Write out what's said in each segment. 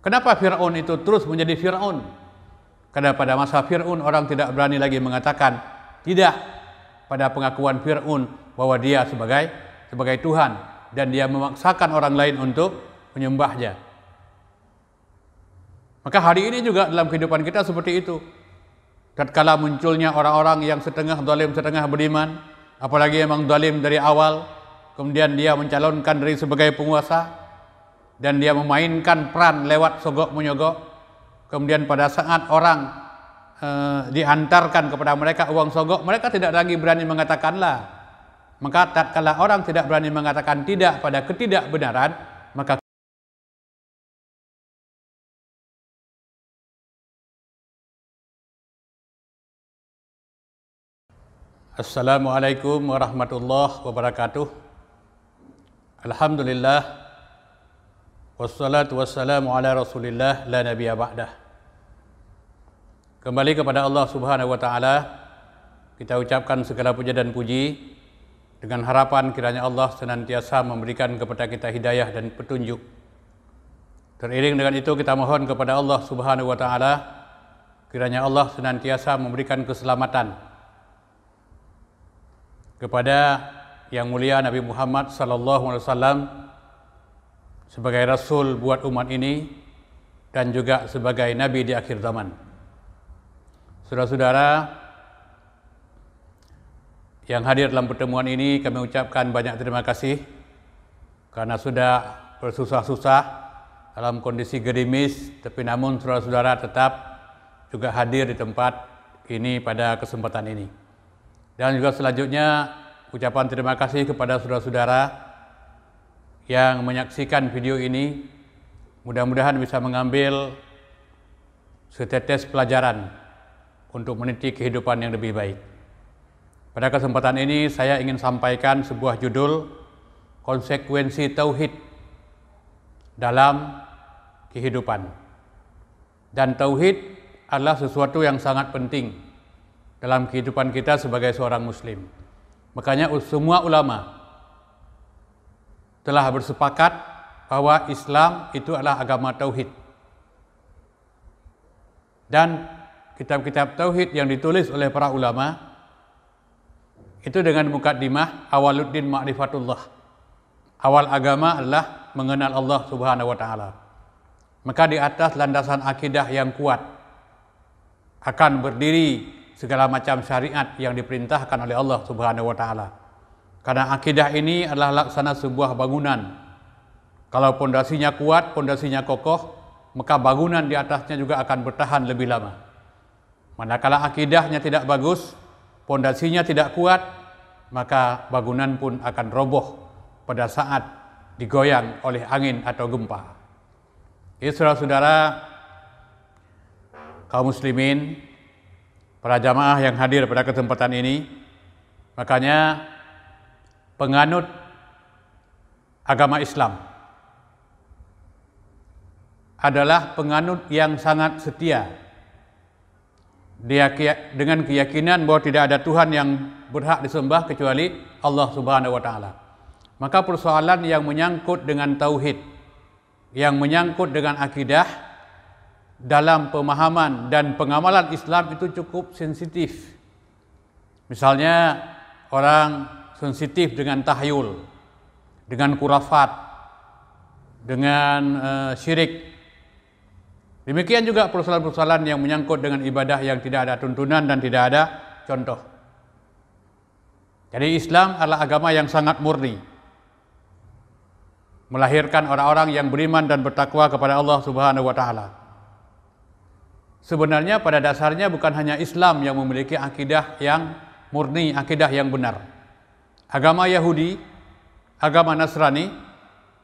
Kenapa Fir'aun itu terus menjadi Fir'aun? Karena pada masa Fir'aun orang tidak berani lagi mengatakan tidak pada pengakuan Fir'aun bahwa dia sebagai Tuhan, dan dia memaksakan orang lain untuk menyembahnya. Maka hari ini juga dalam kehidupan kita seperti itu. Tatkala munculnya orang-orang yang setengah zalim setengah beriman, apalagi memang zalim dari awal, kemudian dia mencalonkan diri sebagai penguasa dan dia memainkan peran lewat sogok menyogok, kemudian pada saat orang diantarkan kepada mereka uang sogok, mereka tidak lagi berani mengatakan la. Maka tatkala orang tidak berani mengatakan tidak pada ketidakbenaran, maka Assalamualaikum warahmatullahi wabarakatuh. Alhamdulillah, wassalatu wassalamu ala rasulillah la nabiyya ba'dah. Kembali kepada Allah subhanahu wa ta'ala, kita ucapkan segala puja dan puji dengan harapan kiranya Allah senantiasa memberikan kepada kita hidayah dan petunjuk. Teriring dengan itu kita mohon kepada Allah subhanahu wa ta'ala, kiranya Allah senantiasa memberikan keselamatan kepada yang mulia Nabi Muhammad SAW sebagai Rasul buat umat ini dan juga sebagai Nabi di akhir zaman. Saudara-saudara yang hadir dalam pertemuan ini, kami ucapkan banyak terima kasih karena sudah bersusah-susah dalam kondisi gerimis, tapi namun saudara-saudara tetap juga hadir di tempat ini pada kesempatan ini. Dan juga selanjutnya ucapan terima kasih kepada saudara-saudara yang menyaksikan video ini. Mudah-mudahan bisa mengambil setetes pelajaran untuk meniti kehidupan yang lebih baik. Pada kesempatan ini saya ingin sampaikan sebuah judul, konsekuensi tauhid dalam kehidupan. Dan tauhid adalah sesuatu yang sangat penting dalam kehidupan kita sebagai seorang muslim. Makanya semua ulama telah bersepakat bahwa Islam itu adalah agama tauhid. Dan kitab-kitab tauhid yang ditulis oleh para ulama itu dengan mukaddimah awaluddin ma'rifatullah. Awal agama adalah mengenal Allah Subhanahu wa taala. Maka di atas landasan akidah yang kuat akan berdiri segala macam syariat yang diperintahkan oleh Allah Subhanahu wa taala. Karena akidah ini adalah laksana sebuah bangunan. Kalau pondasinya kuat, pondasinya kokoh, maka bangunan di atasnya juga akan bertahan lebih lama. Manakala akidahnya tidak bagus, pondasinya tidak kuat, maka bangunan pun akan roboh pada saat digoyang oleh angin atau gempa. Jadi saudara-saudara kaum muslimin, para jamaah yang hadir pada kesempatan ini, makanya penganut agama Islam adalah penganut yang sangat setia. Dia dengan keyakinan bahwa tidak ada Tuhan yang berhak disembah kecuali Allah Subhanahu wa taala. Maka persoalan yang menyangkut dengan tauhid, yang menyangkut dengan akidah dalam pemahaman dan pengamalan Islam itu cukup sensitif. Misalnya orang sensitif dengan tahyul, dengan kurafat, dengan syirik. Demikian juga persoalan-persoalan yang menyangkut dengan ibadah yang tidak ada tuntunan dan tidak ada contoh. Jadi Islam adalah agama yang sangat murni, melahirkan orang-orang yang beriman dan bertakwa kepada Allah Subhanahu wa taala. Sebenarnya pada dasarnya bukan hanya Islam yang memiliki akidah yang murni, akidah yang benar. Agama Yahudi, agama Nasrani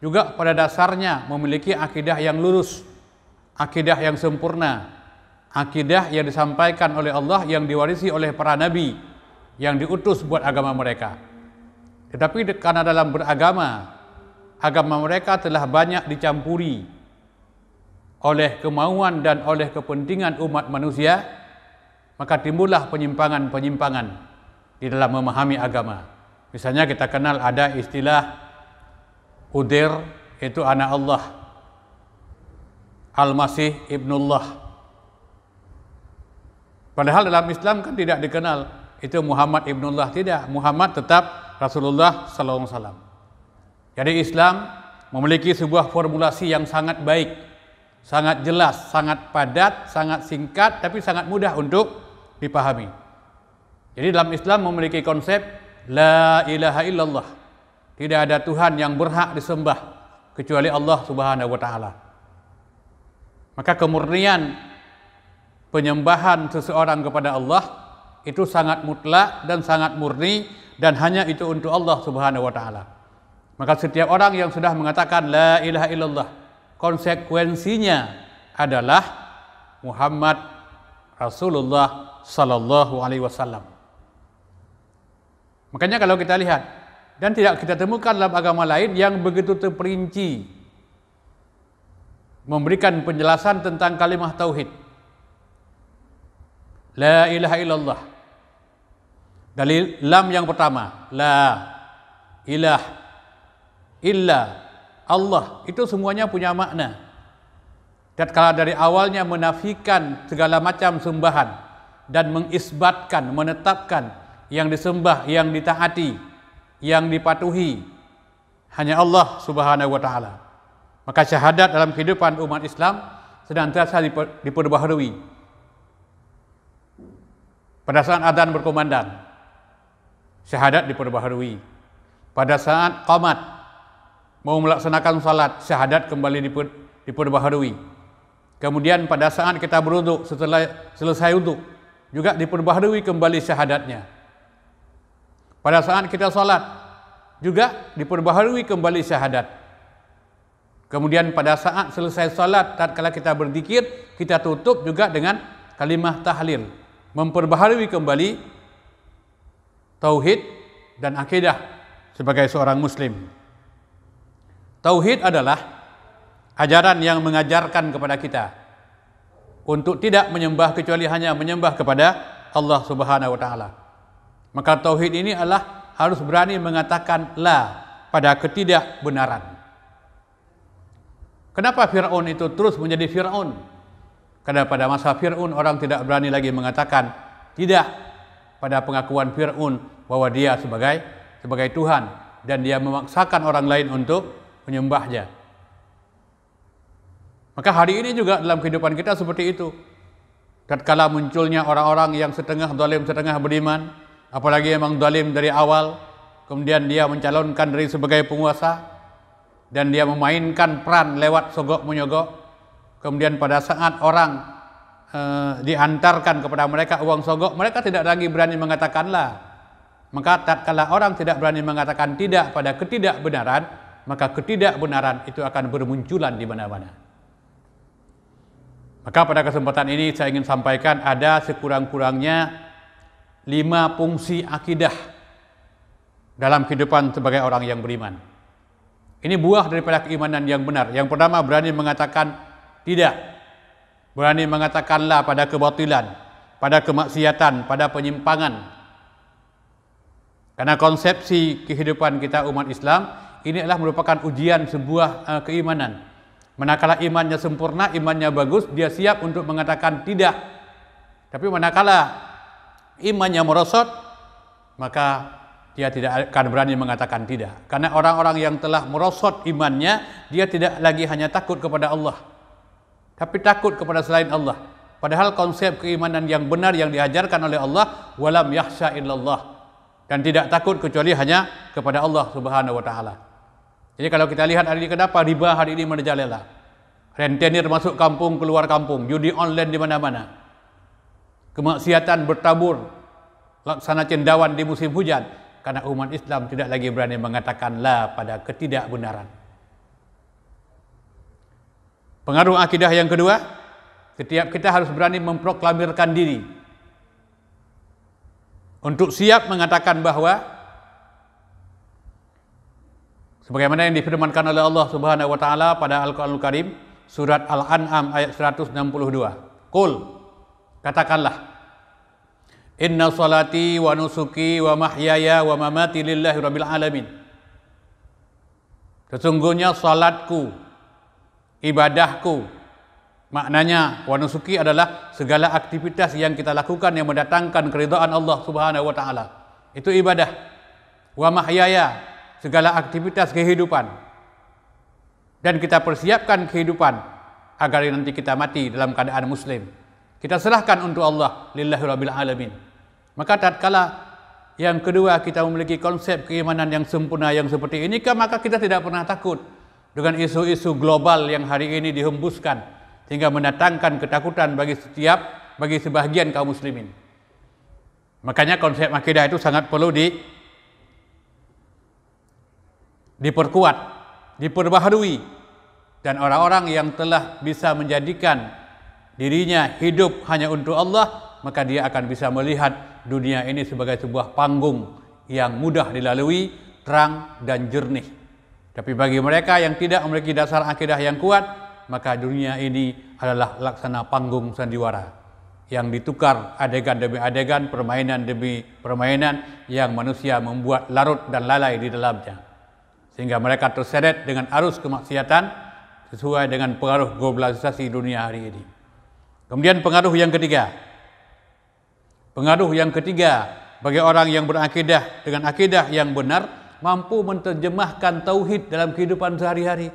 juga pada dasarnya memiliki akidah yang lurus, akidah yang sempurna, akidah yang disampaikan oleh Allah, yang diwarisi oleh para nabi yang diutus buat agama mereka. Tetapi karena dalam beragama, agama mereka telah banyak dicampuri oleh kemauan dan oleh kepentingan umat manusia, maka timbullah penyimpangan-penyimpangan di dalam memahami agama. Misalnya kita kenal ada istilah Uzair, itu anak Allah. Al-Masih Ibnullah. Padahal dalam Islam kan tidak dikenal itu Muhammad Ibnullah, tidak. Muhammad tetap Rasulullah sallallahu alaihi wasallam. Jadi Islam memiliki sebuah formulasi yang sangat baik, sangat jelas, sangat padat, sangat singkat, tapi sangat mudah untuk dipahami. Jadi dalam Islam memiliki konsep la ilaha illallah. Tidak ada Tuhan yang berhak disembah kecuali Allah Subhanahu wa taala. Maka kemurnian penyembahan seseorang kepada Allah itu sangat mutlak dan sangat murni, dan hanya itu untuk Allah Subhanahu wa taala. Maka setiap orang yang sudah mengatakan la ilaha illallah, konsekuensinya adalah Muhammad Rasulullah sallallahu alaihi wasallam. Makanya kalau kita lihat, dan tidak kita temukan dalam agama lain yang begitu terperinci memberikan penjelasan tentang kalimat tauhid. La ilaha illallah. Dari lam yang pertama, la ilah illa Allah, itu semuanya punya makna. Dan kalau dari awalnya menafikan segala macam sembahan dan mengisbatkan, menetapkan yang disembah, yang ditaati, yang dipatuhi hanya Allah Subhanahu wa taala. Maka syahadat dalam kehidupan umat Islam senantiasa diperbaharui. Pada saat adzan berkumandang, syahadat diperbaharui. Pada saat qamat mau melaksanakan salat, syahadat kembali diperbaharui. Kemudian pada saat kita berwudu, setelah selesai wudu juga diperbaharui kembali syahadatnya. Pada saat kita salat juga diperbaharui kembali syahadat. Kemudian pada saat selesai salat, tatkala kita berzikir, kita tutup juga dengan kalimah tahlil, memperbaharui kembali tauhid dan akidah sebagai seorang muslim. Tauhid adalah ajaran yang mengajarkan kepada kita untuk tidak menyembah kecuali hanya menyembah kepada Allah Subhanahu wa taala. Maka tauhid ini adalah harus berani mengatakan la pada ketidakbenaran. Kenapa Fir'aun itu terus menjadi Fir'aun? Karena pada masa Fir'aun orang tidak berani lagi mengatakan tidak pada pengakuan Fir'aun bahwa dia sebagai Tuhan, dan dia memaksakan orang lain untuk menyembahnya. Maka hari ini juga dalam kehidupan kita seperti itu. Tatkala munculnya orang-orang yang setengah zalim setengah beriman, apalagi memang zalim dari awal, kemudian dia mencalonkan diri sebagai penguasa dan dia memainkan peran lewat sogok menyogok. Kemudian pada saat orang diantarkan kepada mereka uang sogok, mereka tidak lagi berani mengatakan la. Maka tatkala orang tidak berani mengatakan tidak pada ketidakbenaran, maka ketidakbenaran itu akan bermunculan di mana-mana. Maka pada kesempatan ini saya ingin sampaikan ada sekurang-kurangnya 5 fungsi akidah dalam kehidupan sebagai orang yang beriman. Ini buah daripada keimanan yang benar. Yang pertama, berani mengatakan tidak, berani mengatakan la pada kebatilan, pada kemaksiatan, pada penyimpangan. Karena konsepsi kehidupan kita umat Islam ini adalah merupakan ujian sebuah keimanan. Manakala imannya sempurna, imannya bagus, dia siap untuk mengatakan tidak. Tapi manakala imannya merosot, maka dia tidak akan berani mengatakan tidak. Karena orang-orang yang telah merosot imannya, dia tidak lagi hanya takut kepada Allah, tapi takut kepada selain Allah. Padahal konsep keimanan yang benar yang diajarkan oleh Allah, walam yakhsha illallah, dan tidak takut kecuali hanya kepada Allah Subhanahu wa taala. Jadi kalau kita lihat hari ini, kenapa riba hari ini merajalela? Rentenir masuk kampung, keluar kampung, judi online di mana-mana. Kemaksiatan bertabur, laksana cendawan di musim hujan, karena umat Islam tidak lagi berani mengatakan la pada ketidakbenaran. Pengaruh akidah yang kedua, setiap kita harus berani memproklamirkan diri untuk siap mengatakan bahwa sebagaimana yang difirmankan oleh Allah Subhanahu wa taala pada Al-Qur'anul Karim, surat Al-An'am ayat 162. Qul, katakanlah, inna salati wa nusuki wa mahyaya wa mamati lillahi rabbil alamin. Sesungguhnya salatku, ibadahku, Maknanya wa nusuki adalah segala aktivitas yang kita lakukan yang mendatangkan keridhaan Allah Subhanahu wa taala. Itu ibadah. Wa mahyaya, segala aktivitas kehidupan. Dan kita persiapkan kehidupan agar nanti kita mati dalam keadaan muslim. Kita serahkan untuk Allah, lillahi rabbil alamin. Maka tatkala yang kedua kita memiliki konsep keimanan yang sempurna yang seperti ini, maka kita tidak pernah takut dengan isu-isu global yang hari ini dihembuskan sehingga mendatangkan ketakutan bagi sebahagian kaum muslimin. Makanya konsep akidah itu sangat perlu diperkuat, diperbaharui, dan orang-orang yang telah bisa menjadikan dirinya hidup hanya untuk Allah, maka dia akan bisa melihat dunia ini sebagai sebuah panggung yang mudah dilalui, terang dan jernih. Tapi bagi mereka yang tidak memiliki dasar akidah yang kuat, maka dunia ini adalah laksana panggung sandiwara yang ditukar adegan demi adegan, permainan demi permainan yang manusia membuat larut dan lalai di dalamnya. Sehingga mereka terseret dengan arus kemaksiatan sesuai dengan pengaruh globalisasi dunia hari ini. Kemudian pengaruh yang ketiga. Pengaruh yang ketiga bagi orang yang berakidah dengan akidah yang benar, mampu menerjemahkan tauhid dalam kehidupan sehari-hari.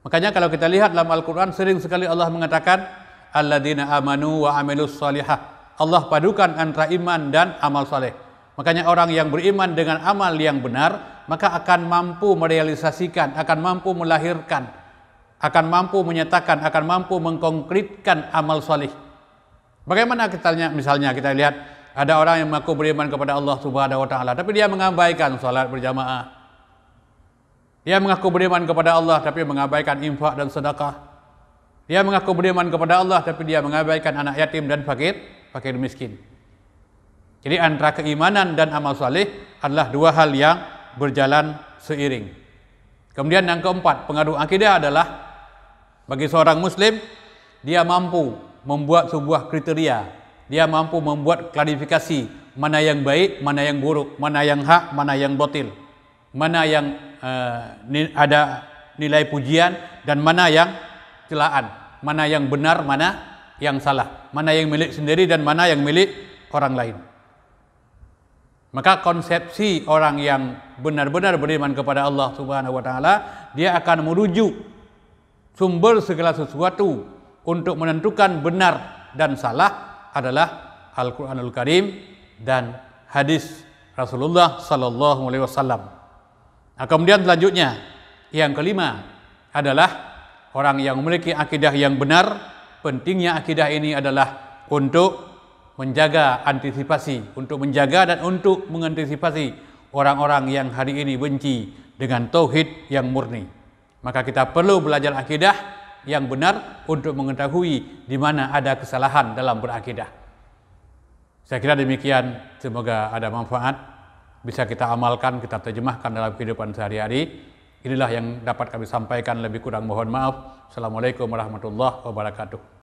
Makanya kalau kita lihat dalam Al-Quran, sering sekali Allah mengatakan alladzina amanu wa amilus salihah. Allah padukan antara iman dan amal saleh. Makanya orang yang beriman dengan amal yang benar, maka akan mampu merealisasikan, akan mampu melahirkan, akan mampu menyatakan, akan mampu mengkonkretkan amal saleh. Bagaimana misalnya kita lihat ada orang yang mengaku beriman kepada Allah Subhanahu wa taala, tapi dia mengabaikan salat berjamaah. Dia mengaku beriman kepada Allah tapi mengabaikan infak dan sedekah. Dia mengaku beriman kepada Allah tapi dia mengabaikan anak yatim dan fakir miskin. Jadi antara keimanan dan amal saleh adalah dua hal yang berjalan seiring. Kemudian yang keempat, pengaruh akidah adalah bagi seorang muslim, dia mampu membuat sebuah kriteria. Dia mampu membuat klarifikasi mana yang baik, mana yang buruk, mana yang hak, mana yang batil, mana yang ada nilai pujian dan mana yang celaan, mana yang benar, mana yang salah, mana yang milik sendiri dan mana yang milik orang lain. Maka konsepsi orang yang benar-benar beriman kepada Allah Subhanahu wa taala, dia akan merujuk sumber segala sesuatu untuk menentukan benar dan salah adalah Al-Qur'anul Karim dan hadis Rasulullah sallallahu alaihi wasallam. Nah, kemudian selanjutnya yang kelima adalah orang yang memiliki akidah yang benar. Pentingnya akidah ini adalah untuk menjaga antisipasi, untuk menjaga dan untuk mengantisipasi orang-orang yang hari ini benci dengan tauhid yang murni. Maka kita perlu belajar akidah yang benar untuk mengetahui di mana ada kesalahan dalam berakidah. Saya kira demikian, semoga ada manfaat. Bisa kita amalkan, kita terjemahkan dalam kehidupan sehari-hari. Inilah yang dapat kami sampaikan, lebih kurang mohon maaf. Assalamualaikum warahmatullahi wabarakatuh.